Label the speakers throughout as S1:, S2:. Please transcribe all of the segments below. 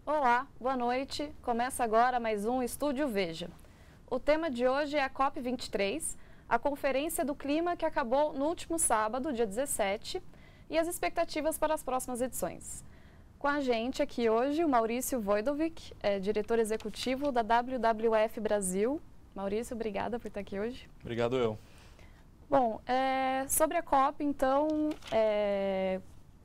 S1: Olá, boa noite. Começa agora mais um Estúdio Veja. O tema de hoje é a COP23, a Conferência do Clima que acabou no último sábado, dia 17, e as expectativas para as próximas edições. Com a gente aqui hoje o Maurício Wojdovic, diretor executivo da WWF Brasil. Maurício, obrigada por estar aqui hoje.
S2: Obrigado eu.
S1: Bom, sobre a COP, então,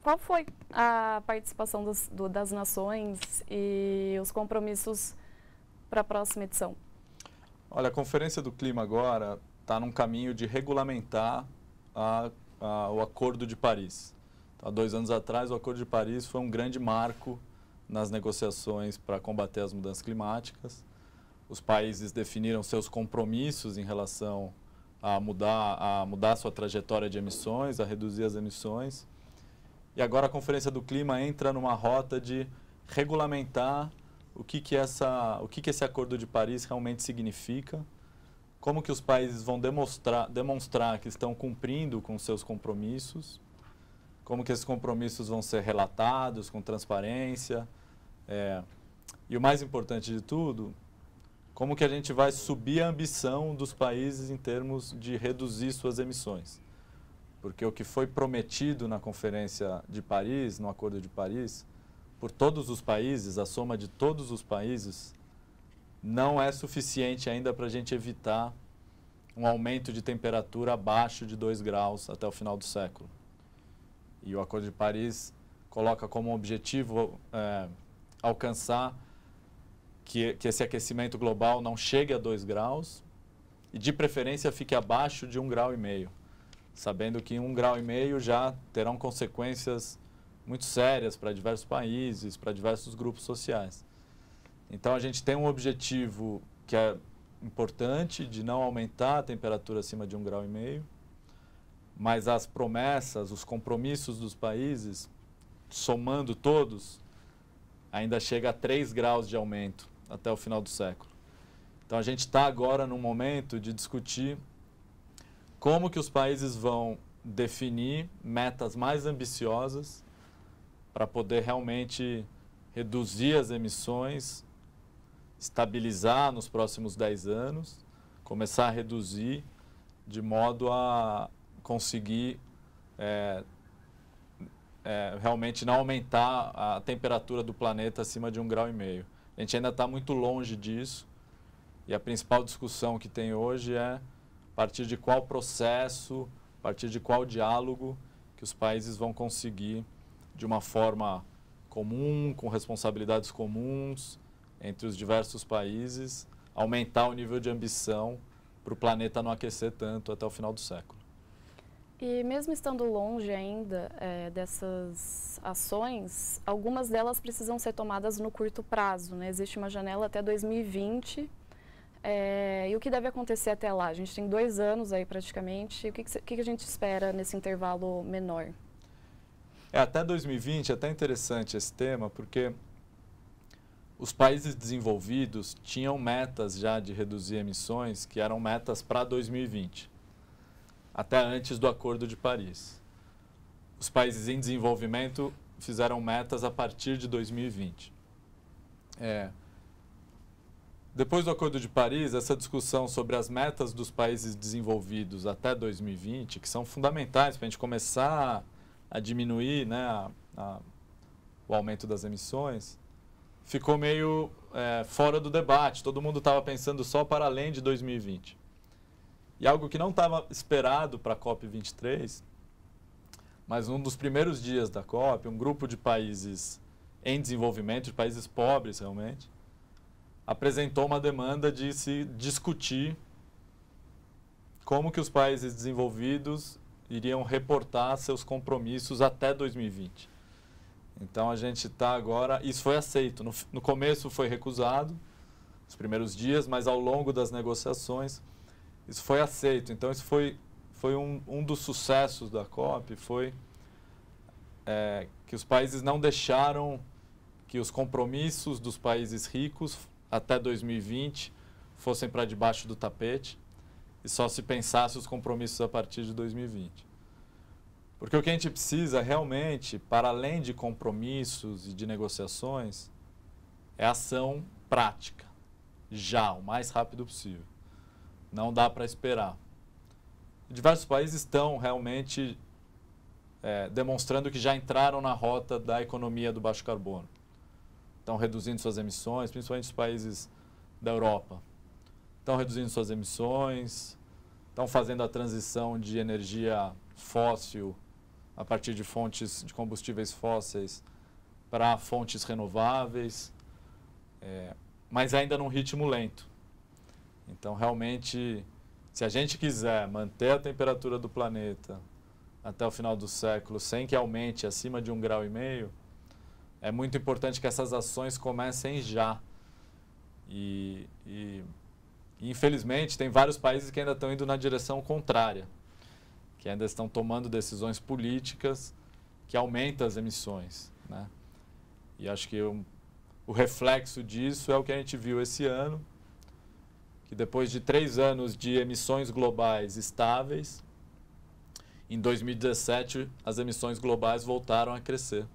S1: qual foi a participação das nações e os compromissos para a próxima edição?
S2: Olha, a Conferência do Clima agora está num caminho de regulamentar o Acordo de Paris. Há 2 anos atrás, o Acordo de Paris foi um grande marco nas negociações para combater as mudanças climáticas. Os países definiram seus compromissos em relação a mudar sua trajetória de emissões, a reduzir as emissões. E agora a Conferência do Clima entra numa rota de regulamentar o que esse Acordo de Paris realmente significa, como que os países vão demonstrar que estão cumprindo com seus compromissos, como que esses compromissos vão ser relatados com transparência, e o mais importante de tudo, como que a gente vai subir a ambição dos países em termos de reduzir suas emissões. Porque o que foi prometido na Conferência de Paris, no Acordo de Paris, por todos os países, a soma de todos os países, não é suficiente ainda para a gente evitar um aumento de temperatura abaixo de 2 graus até o final do século. E o Acordo de Paris coloca como objetivo alcançar que esse aquecimento global não chegue a 2 graus e, de preferência, fique abaixo de 1,5 graus, sabendo que 1,5 graus já terão consequências muito sérias para diversos países, para diversos grupos sociais. Então, a gente tem um objetivo que é importante de não aumentar a temperatura acima de 1,5 graus, mas as promessas, os compromissos dos países, somando todos, ainda chega a 3 graus de aumento até o final do século. Então, a gente está agora num momento de discutir como que os países vão definir metas mais ambiciosas para poder realmente reduzir as emissões, estabilizar nos próximos 10 anos, começar a reduzir de modo a conseguir realmente não aumentar a temperatura do planeta acima de 1,5 graus. A gente ainda está muito longe disso e a principal discussão que tem hoje é a partir de qual processo, a partir de qual diálogo que os países vão conseguir, de uma forma comum, com responsabilidades comuns entre os diversos países, aumentar o nível de ambição para o planeta não aquecer tanto até o final do século.
S1: E mesmo estando longe ainda dessas ações, algumas delas precisam ser tomadas no curto prazo, né? Existe uma janela até 2020. E o que deve acontecer até lá? A gente tem 2 anos aí praticamente. O que a gente espera nesse intervalo menor?
S2: Até 2020 é até interessante esse tema, porque os países desenvolvidos tinham metas já de reduzir emissões que eram metas para 2020. Até antes do Acordo de Paris. Os países em desenvolvimento fizeram metas a partir de 2020. Depois do Acordo de Paris, essa discussão sobre as metas dos países desenvolvidos até 2020, que são fundamentais para a gente começar a diminuir, né, o aumento das emissões, ficou meio fora do debate. Todo mundo estava pensando só para além de 2020. E algo que não estava esperado para a COP23, mas um dos primeiros dias da COP, um grupo de países em desenvolvimento, de países pobres realmente, apresentou uma demanda de se discutir como que os países desenvolvidos iriam reportar seus compromissos até 2020. Então, a gente está agora... Isso foi aceito. No começo foi recusado, nos primeiros dias, mas ao longo das negociações, isso foi aceito. Então, isso foi um dos sucessos da COP, foi que os países não deixaram que os compromissos dos países ricos até 2020 fossem para debaixo do tapete e só se pensasse os compromissos a partir de 2020. Porque o que a gente precisa realmente, para além de compromissos e de negociações, é ação prática, já, o mais rápido possível. Não dá para esperar. Diversos países estão realmente demonstrando que já entraram na rota da economia do baixo carbono. Estão reduzindo suas emissões, principalmente os países da Europa. Estão reduzindo suas emissões, estão fazendo a transição de energia fóssil a partir de fontes de combustíveis fósseis para fontes renováveis, mas ainda num ritmo lento. Então, realmente, se a gente quiser manter a temperatura do planeta até o final do século sem que aumente acima de 1,5 grau, é muito importante que essas ações comecem já. E infelizmente, tem vários países que ainda estão indo na direção contrária, que ainda estão tomando decisões políticas que aumentam as emissões, né? E acho que o reflexo disso é o que a gente viu esse ano, que depois de 3 anos de emissões globais estáveis, em 2017 as emissões globais voltaram a crescer.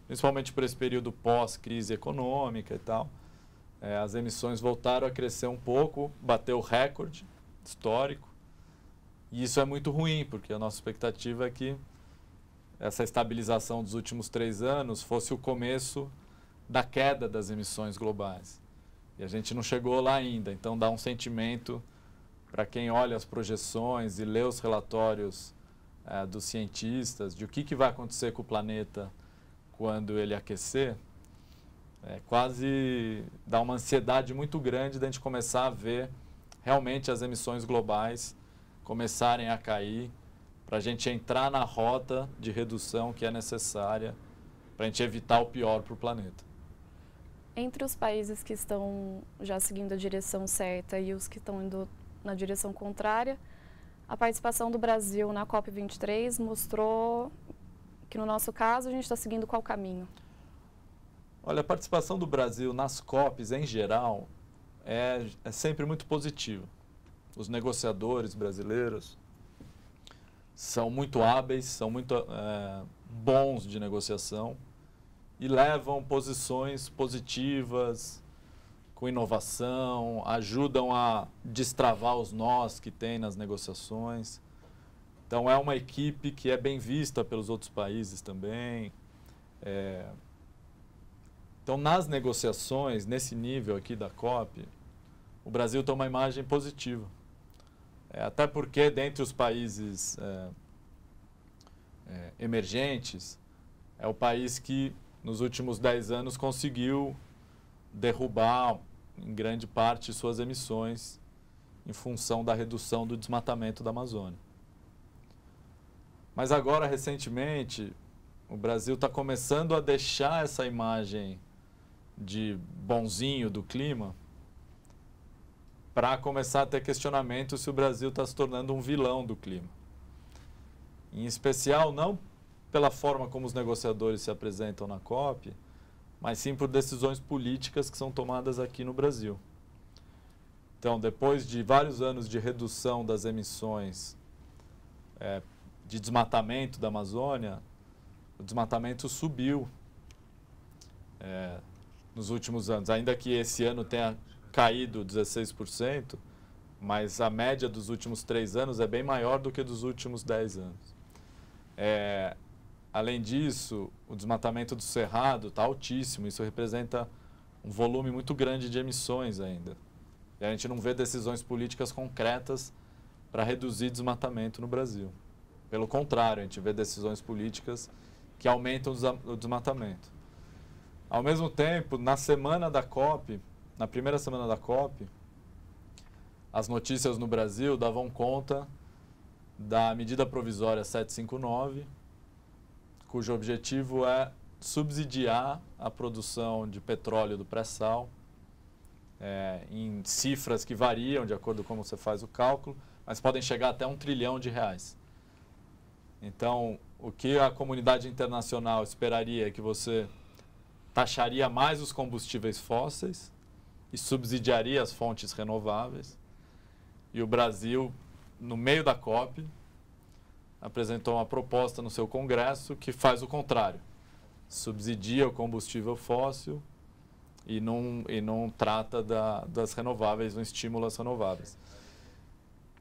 S2: Principalmente por esse período pós-crise econômica e tal. As emissões voltaram a crescer um pouco, bateu o recorde histórico. E isso é muito ruim, porque a nossa expectativa é que essa estabilização dos últimos 3 anos fosse o começo da queda das emissões globais. E a gente não chegou lá ainda, então dá um sentimento para quem olha as projeções e lê os relatórios dos cientistas de o que vai acontecer com o planeta quando ele aquecer, quase dá uma ansiedade muito grande de a gente começar a ver realmente as emissões globais começarem a cair, para a gente entrar na rota de redução que é necessária para a gente evitar o pior para o planeta.
S1: Entre os países que estão já seguindo a direção certa e os que estão indo na direção contrária, a participação do Brasil na COP23 mostrou que, no nosso caso, a gente está seguindo qual caminho?
S2: Olha, a participação do Brasil nas COPs, em geral, é sempre muito positiva. Os negociadores brasileiros são muito hábeis, são muito bons de negociação e levam posições positivas, com inovação, ajudam a destravar os nós que tem nas negociações. Então, é uma equipe que é bem vista pelos outros países também. Então, nas negociações, nesse nível aqui da COP, o Brasil tem uma imagem positiva. Até porque, dentre os países emergentes, é o país que, nos últimos 10 anos, conseguiu derrubar, em grande parte, suas emissões em função da redução do desmatamento da Amazônia. Mas agora, recentemente, o Brasil está começando a deixar essa imagem de bonzinho do clima para começar a ter questionamento se o Brasil está se tornando um vilão do clima. Em especial, não pela forma como os negociadores se apresentam na COP, mas sim por decisões políticas que são tomadas aqui no Brasil. Então, depois de vários anos de redução das emissões de desmatamento da Amazônia, o desmatamento subiu nos últimos anos. Ainda que esse ano tenha caído 16%, mas a média dos últimos 3 anos é bem maior do que dos últimos 10 anos. Além disso, o desmatamento do Cerrado está altíssimo. Isso representa um volume muito grande de emissões ainda. E a gente não vê decisões políticas concretas para reduzir desmatamento no Brasil. Pelo contrário, a gente vê decisões políticas que aumentam o desmatamento. Ao mesmo tempo, na semana da COP, na primeira semana da COP, as notícias no Brasil davam conta da medida provisória 759, cujo objetivo é subsidiar a produção de petróleo do pré-sal em cifras que variam de acordo com como você faz o cálculo, mas podem chegar até R$1 trilhão. Então, o que a comunidade internacional esperaria é que você taxaria mais os combustíveis fósseis e subsidiaria as fontes renováveis. E o Brasil, no meio da COP, apresentou uma proposta no seu Congresso que faz o contrário. Subsidia o combustível fóssil e não trata das renováveis, um estímulo às renováveis.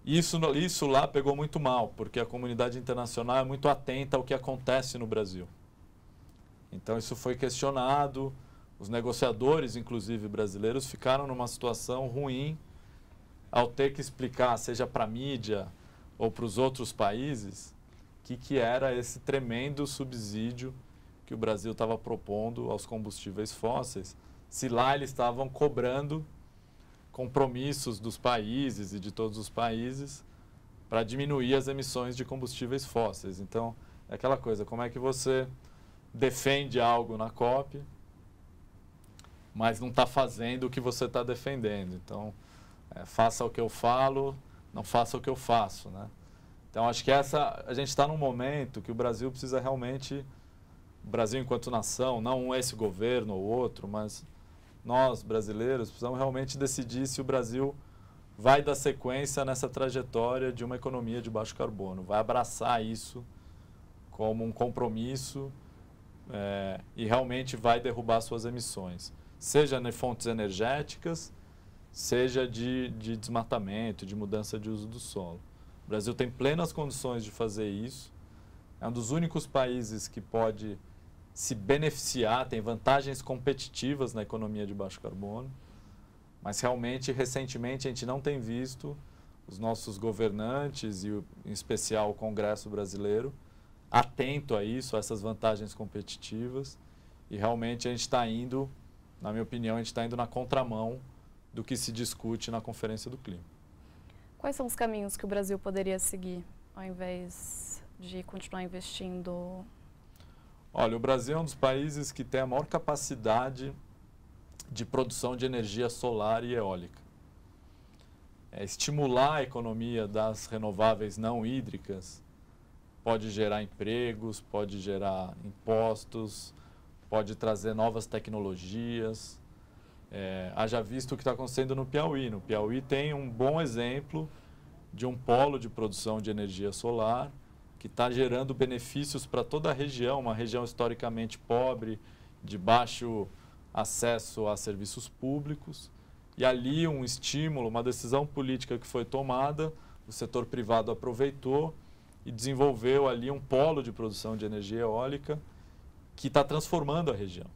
S2: Isso lá pegou muito mal, porque a comunidade internacional é muito atenta ao que acontece no Brasil. Então isso foi questionado, os negociadores, inclusive brasileiros, ficaram numa situação ruim ao ter que explicar, seja para a mídia ou para os outros países, que era esse tremendo subsídio que o Brasil estava propondo aos combustíveis fósseis, se lá eles estavam cobrando compromissos dos países e de todos os países para diminuir as emissões de combustíveis fósseis. Então, é aquela coisa, como é que você defende algo na COP, mas não está fazendo o que você está defendendo. Então, faça o que eu falo, não faça o que eu faço, né? Então, acho que a gente está num momento que o Brasil precisa realmente, o Brasil enquanto nação, não esse governo ou outro, mas nós, brasileiros, precisamos realmente decidir se o Brasil vai dar sequência nessa trajetória de uma economia de baixo carbono, vai abraçar isso como um compromisso e realmente vai derrubar suas emissões, seja em fontes energéticas, seja de desmatamento, de mudança de uso do solo. O Brasil tem plenas condições de fazer isso, é um dos únicos países que pode se beneficiar, tem vantagens competitivas na economia de baixo carbono, mas realmente, recentemente, a gente não tem visto os nossos governantes e, em especial, o Congresso brasileiro atento a isso, a essas vantagens competitivas, e realmente a gente está indo, na minha opinião, a gente está indo na contramão do que se discute na Conferência do Clima.
S1: Quais são os caminhos que o Brasil poderia seguir, ao invés de continuar investindo?
S2: Olha, o Brasil é um dos países que tem a maior capacidade de produção de energia solar e eólica. Estimular a economia das renováveis não hídricas pode gerar empregos, pode gerar impostos, pode trazer novas tecnologias. Haja visto o que está acontecendo no Piauí. No Piauí tem um bom exemplo de um polo de produção de energia solar que está gerando benefícios para toda a região, uma região historicamente pobre, de baixo acesso a serviços públicos. E ali um estímulo, uma decisão política que foi tomada, o setor privado aproveitou e desenvolveu ali um polo de produção de energia eólica que está transformando a região.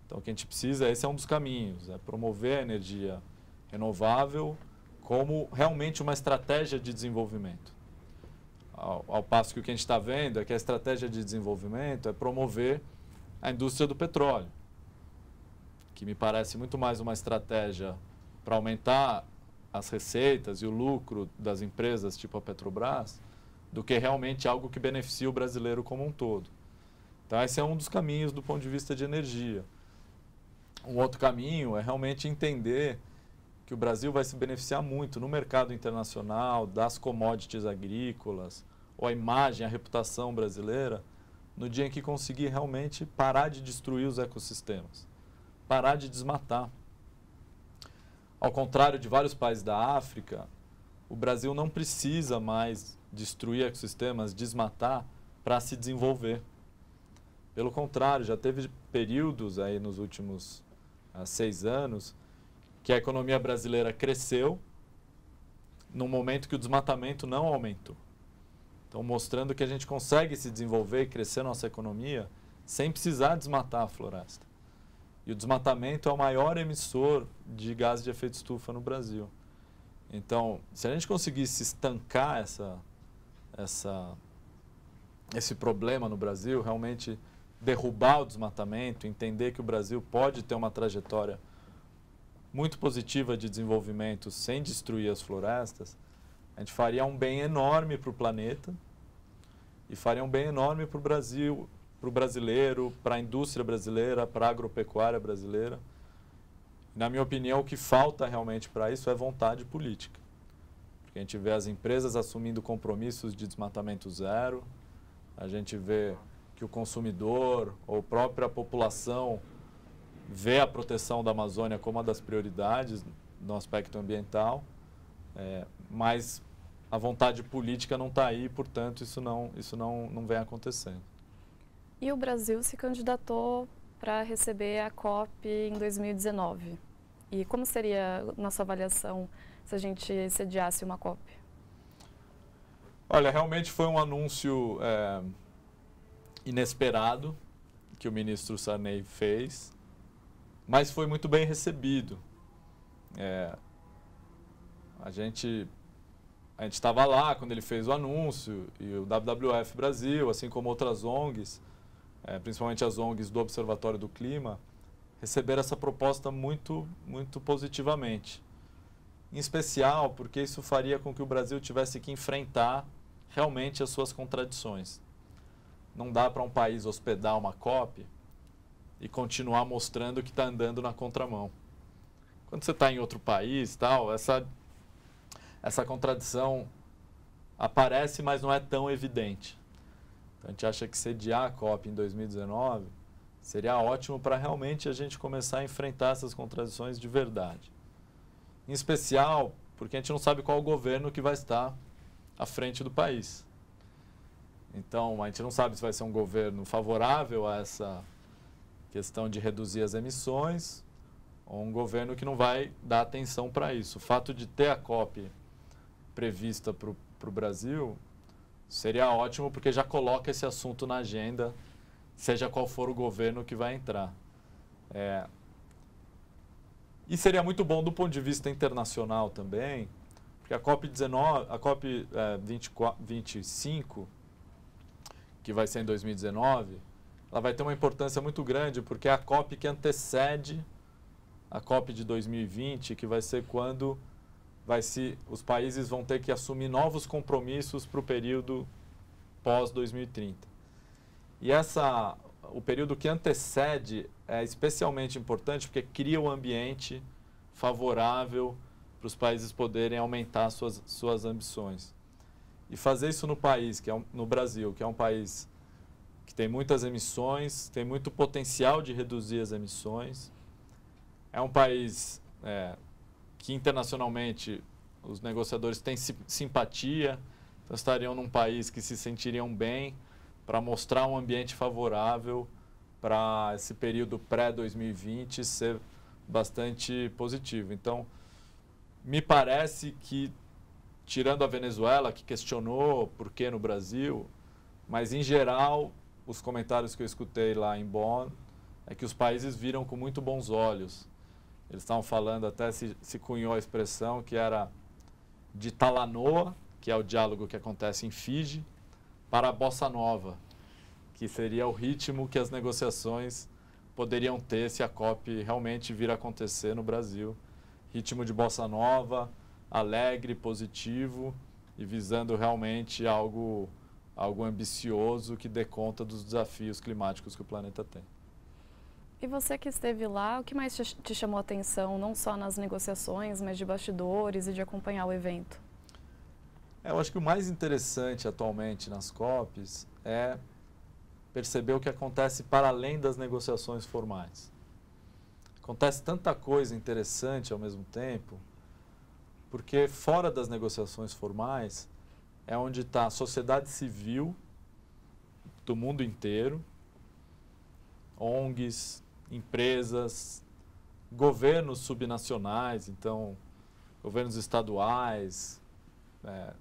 S2: Então, o que a gente precisa, esse é um dos caminhos, é promover a energia renovável como realmente uma estratégia de desenvolvimento. Ao passo que o que a gente está vendo é que a estratégia de desenvolvimento é promover a indústria do petróleo, que me parece muito mais uma estratégia para aumentar as receitas e o lucro das empresas tipo a Petrobras, do que realmente algo que beneficie o brasileiro como um todo. Então, esse é um dos caminhos do ponto de vista de energia. Um outro caminho é realmente entender que o Brasil vai se beneficiar muito no mercado internacional, das commodities agrícolas, ou a imagem, a reputação brasileira, no dia em que conseguir realmente parar de destruir os ecossistemas, parar de desmatar. Ao contrário de vários países da África, o Brasil não precisa mais destruir ecossistemas, desmatar, para se desenvolver. Pelo contrário, já teve períodos aí nos últimos 6 anos que a economia brasileira cresceu num momento que o desmatamento não aumentou. Então, mostrando que a gente consegue se desenvolver e crescer nossa economia sem precisar desmatar a floresta. E o desmatamento é o maior emissor de gases de efeito estufa no Brasil. Então, se a gente conseguisse estancar esse problema no Brasil, realmente derrubar o desmatamento, entender que o Brasil pode ter uma trajetória muito positiva de desenvolvimento sem destruir as florestas, a gente faria um bem enorme para o planeta e faria um bem enorme para o Brasil, para o brasileiro, para a indústria brasileira, para a agropecuária brasileira. Na minha opinião, o que falta realmente para isso é vontade política. Porque a gente vê as empresas assumindo compromissos de desmatamento zero, a gente vê que o consumidor ou a própria população vê a proteção da Amazônia como uma das prioridades no aspecto ambiental, mas a vontade política não está aí, portanto, isso não vem acontecendo.
S1: E o Brasil se candidatou para receber a COP em 2019. E como seria na sua avaliação se a gente sediasse uma COP?
S2: Olha, realmente foi um anúncio inesperado que o ministro Sarney fez, mas foi muito bem recebido. A gente estava lá quando ele fez o anúncio, e o WWF Brasil, assim como outras ONGs, principalmente as ONGs do Observatório do Clima, receberam essa proposta muito positivamente. Em especial porque isso faria com que o Brasil tivesse que enfrentar realmente as suas contradições. Não dá para um país hospedar uma COP e continuar mostrando que está andando na contramão. Quando você está em outro país, tal, essa contradição aparece, mas não é tão evidente. Então, a gente acha que sediar a COP em 2019 seria ótimo para realmente a gente começar a enfrentar essas contradições de verdade. Em especial porque a gente não sabe qual o governo que vai estar à frente do país. Então, a gente não sabe se vai ser um governo favorável a essa questão de reduzir as emissões ou um governo que não vai dar atenção para isso. O fato de ter a COP prevista para o Brasil seria ótimo porque já coloca esse assunto na agenda, seja qual for o governo que vai entrar. E seria muito bom do ponto de vista internacional também, porque a COP 25, que vai ser em 2019, ela vai ter uma importância muito grande, porque é a COP que antecede a COP de 2020, que vai ser quando os países vão ter que assumir novos compromissos para o período pós-2030. E o período que antecede é especialmente importante porque cria um ambiente favorável para os países poderem aumentar suas ambições. E fazer isso no Brasil, que é um país que tem muitas emissões, tem muito potencial de reduzir as emissões, é um país que internacionalmente os negociadores têm simpatia, então estariam num país que se sentiriam bem para mostrar um ambiente favorável para esse período pré-2020 ser bastante positivo. Então, me parece que, tirando a Venezuela, que questionou por que no Brasil, mas em geral, os comentários que eu escutei lá em Bonn é que os países viram com muito bons olhos. Eles estavam falando, até se cunhou a expressão, que era de Talanoa, que é o diálogo que acontece em Fiji, para a Bossa Nova, que seria o ritmo que as negociações poderiam ter se a COP realmente vir a acontecer no Brasil. Ritmo de Bossa Nova, alegre, positivo e visando realmente algo ambicioso que dê conta dos desafios climáticos que o planeta tem.
S1: E você que esteve lá, o que mais te chamou a atenção, não só nas negociações, mas de bastidores e de acompanhar o evento?
S2: Eu acho que o mais interessante atualmente nas COPs é perceber o que acontece para além das negociações formais. Acontece tanta coisa interessante ao mesmo tempo, porque fora das negociações formais é onde está a sociedade civil do mundo inteiro, ONGs, empresas, governos subnacionais, então governos estaduais,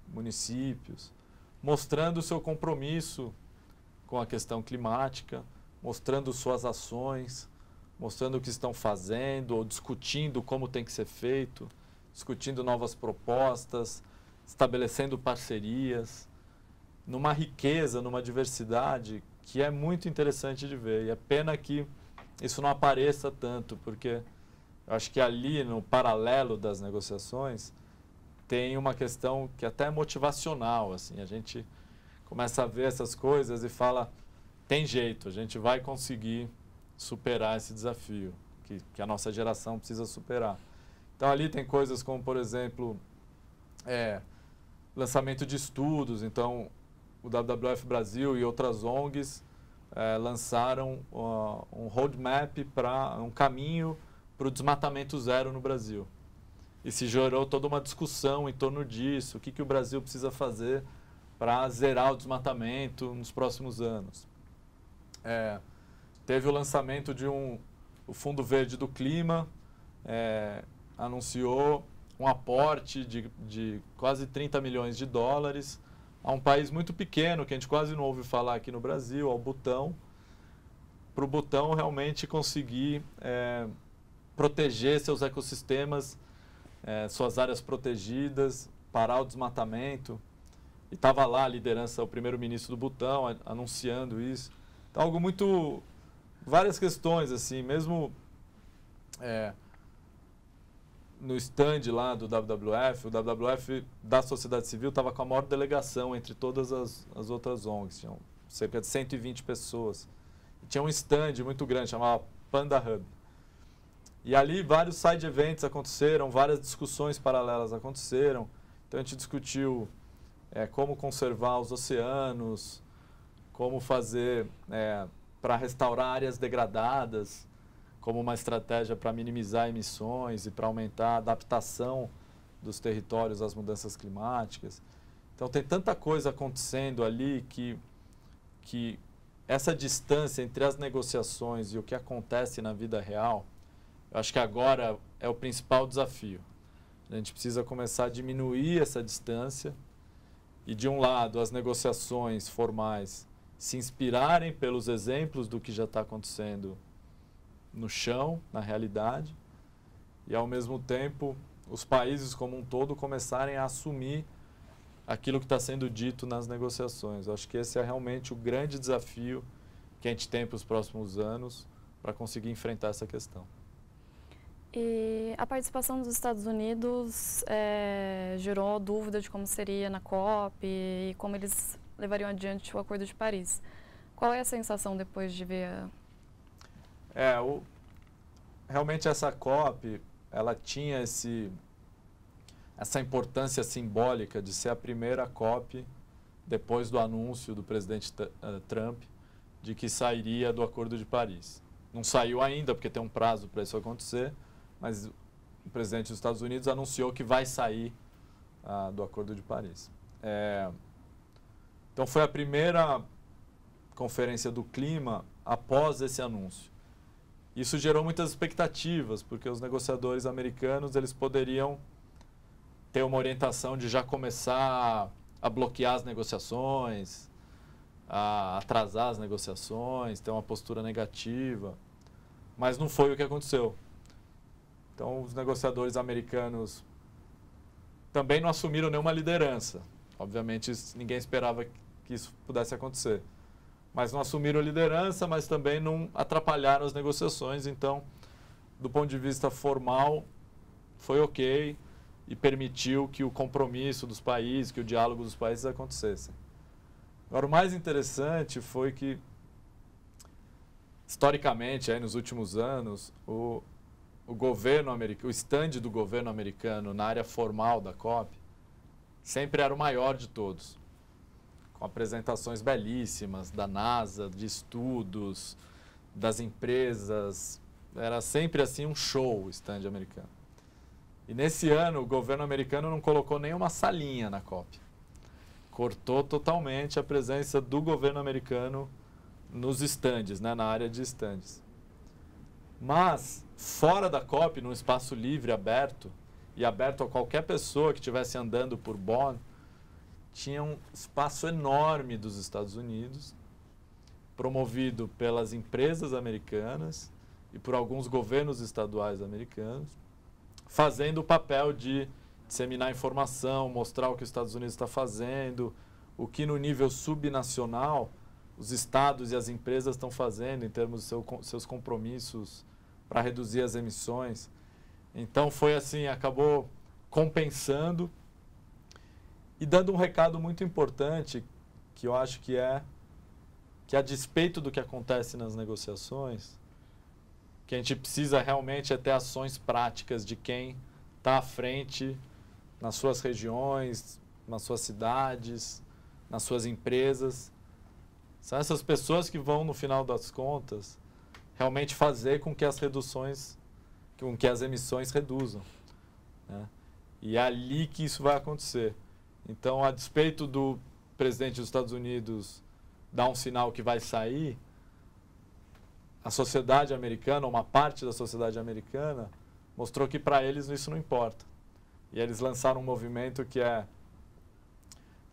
S2: municípios, mostrando o seu compromisso com a questão climática, mostrando suas ações, mostrando o que estão fazendo ou discutindo como tem que ser feito, discutindo novas propostas, estabelecendo parcerias, numa riqueza, numa diversidade que é muito interessante de ver. E é pena que isso não apareça tanto, porque eu acho que ali, no paralelo das negociações, tem uma questão que até é motivacional, assim, a gente começa a ver essas coisas e fala, tem jeito, a gente vai conseguir superar esse desafio, que a nossa geração precisa superar. Então ali tem coisas como, por exemplo, lançamento de estudos, então o WWF Brasil e outras ONGs lançaram um roadmap para um caminho para o desmatamento zero no Brasil. E se gerou toda uma discussão em torno disso, o que o Brasil precisa fazer para zerar o desmatamento nos próximos anos. teve o lançamento de o Fundo Verde do Clima, anunciou um aporte de quase 30 milhões de dólares a um país muito pequeno, que a gente quase não ouve falar aqui no Brasil, ao Butão, para o Butão realmente conseguir proteger seus ecossistemas, suas áreas protegidas, parar o desmatamento. E estava lá a liderança, o primeiro-ministro do Butão, anunciando isso. Então, algo muito... várias questões, assim, mesmo no stand lá do WWF, o WWF da sociedade civil estava com a maior delegação entre todas as outras ONGs, tinham cerca de 120 pessoas. E tinha um stand muito grande, chamava Panda Hub. E ali vários side events aconteceram, várias discussões paralelas aconteceram. Então a gente discutiu como conservar os oceanos, como fazer para restaurar áreas degradadas, como uma estratégia para minimizar emissões e para aumentar a adaptação dos territórios às mudanças climáticas. Então tem tanta coisa acontecendo ali que essa distância entre as negociações e o que acontece na vida real, eu acho que agora é o principal desafio. A gente precisa começar a diminuir essa distância e, de um lado, as negociações formais se inspirarem pelos exemplos do que já está acontecendo no chão, na realidade, e, ao mesmo tempo, os países como um todo começarem a assumir aquilo que está sendo dito nas negociações. Eu acho que esse é realmente o grande desafio que a gente tem para os próximos anos para conseguir enfrentar essa questão.
S1: E a participação dos Estados Unidos gerou dúvida de como seria na COP e como eles levariam adiante o Acordo de Paris. Qual é a sensação depois de ver
S2: realmente essa COP, ela tinha essa importância simbólica de ser a primeira COP depois do anúncio do presidente Trump de que sairia do Acordo de Paris. Não saiu ainda, porque tem um prazo para isso acontecer, mas o presidente dos Estados Unidos anunciou que vai sair do Acordo de Paris. Então foi a primeira conferência do clima após esse anúncio. Isso gerou muitas expectativas, porque os negociadores americanos eles poderiam ter uma orientação de já começar a bloquear as negociações, a atrasar as negociações, ter uma postura negativa, mas não foi o que aconteceu. Então, os negociadores americanos também não assumiram nenhuma liderança. Obviamente, ninguém esperava que isso pudesse acontecer. Mas não assumiram liderança, mas também não atrapalharam as negociações. Então, do ponto de vista formal, foi ok e permitiu que o compromisso dos países, que o diálogo dos países acontecesse. Agora, o mais interessante foi que, historicamente, aí nos últimos anos, o governo americano, o stand do governo americano na área formal da COP sempre era o maior de todos, com apresentações belíssimas da NASA, de estudos, das empresas. Era sempre assim um show o stand americano. E nesse ano o governo americano não colocou nenhuma salinha na COP. Cortou totalmente a presença do governo americano nos estandes, né, na área de estandes. Mas, fora da COP, num espaço livre, aberto, e aberto a qualquer pessoa que estivesse andando por Bonn, tinha um espaço enorme dos Estados Unidos, promovido pelas empresas americanas e por alguns governos estaduais americanos, fazendo o papel de disseminar informação, mostrar o que os Estados Unidos está fazendo, o que no nível subnacional os estados e as empresas estão fazendo em termos dos seus compromissos para reduzir as emissões. Então foi assim, acabou compensando e dando um recado muito importante, que eu acho que a despeito do que acontece nas negociações, que a gente precisa realmente ter ações práticas de quem está à frente nas suas regiões, nas suas cidades, nas suas empresas. São essas pessoas que vão, no final das contas, realmente fazer com que as emissões reduzam, né? E é ali que isso vai acontecer. Então, a despeito do presidente dos Estados Unidos dar um sinal que vai sair, a sociedade americana, uma parte da sociedade americana, mostrou que para eles isso não importa. E eles lançaram um movimento que é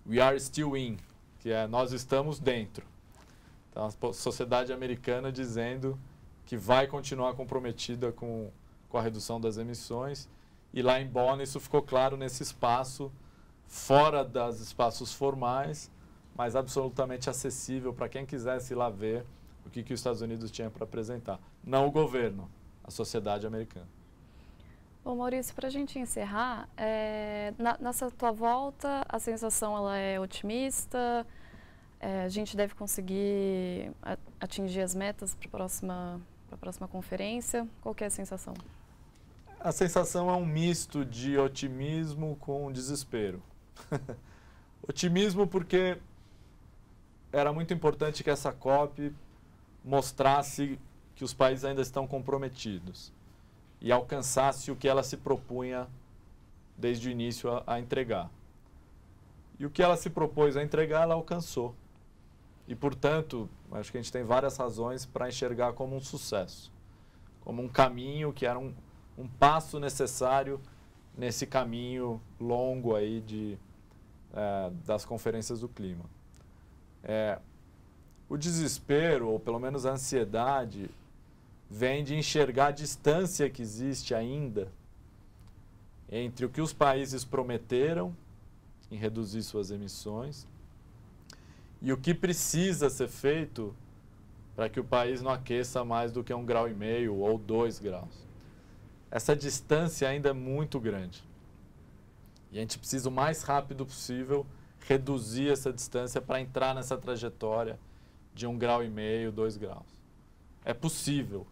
S2: We Are Still In, que é nós estamos dentro. Então, a sociedade americana dizendo que vai continuar comprometida com a redução das emissões. E lá em Bonn isso ficou claro nesse espaço, fora dos espaços formais, mas absolutamente acessível para quem quisesse ir lá ver o que os Estados Unidos tinha para apresentar. Não o governo, a sociedade americana.
S1: Bom, Maurício, para a gente encerrar, nessa tua volta, a sensação ela é otimista? A gente deve conseguir atingir as metas para a próxima conferência? Qual que é a sensação?
S2: A sensação é um misto de otimismo com desespero. Otimismo porque era muito importante que essa COP mostrasse que os países ainda estão comprometidos e alcançasse o que ela se propunha desde o início a entregar. E o que ela se propôs a entregar, ela alcançou. E, portanto, acho que a gente tem várias razões para enxergar como um sucesso, como um caminho que era um passo necessário nesse caminho longo aí das conferências do clima. O desespero, ou pelo menos a ansiedade, vem de enxergar a distância que existe ainda entre o que os países prometeram em reduzir suas emissões e o que precisa ser feito para que o país não aqueça mais do que 1,5 graus ou 2 graus. Essa distância ainda é muito grande. E a gente precisa o mais rápido possível reduzir essa distância para entrar nessa trajetória de 1,5 graus, 2 graus. É possível.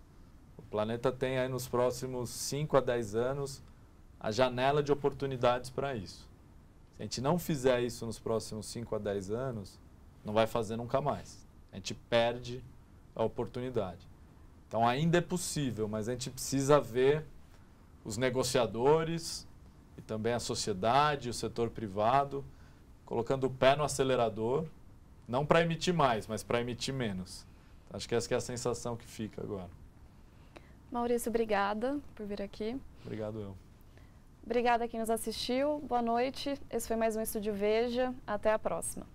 S2: O planeta tem aí nos próximos 5 a 10 anos a janela de oportunidades para isso. Se a gente não fizer isso nos próximos 5 a 10 anos, não vai fazer nunca mais. A gente perde a oportunidade. Então ainda é possível, mas a gente precisa ver os negociadores e também a sociedade, o setor privado, colocando o pé no acelerador, não para emitir mais, mas para emitir menos. Então, acho que essa que é a sensação que fica agora.
S1: Maurício, obrigada por vir aqui.
S2: Obrigado, eu.
S1: Obrigada a quem nos assistiu. Boa noite. Esse foi mais um Estúdio Veja. Até a próxima.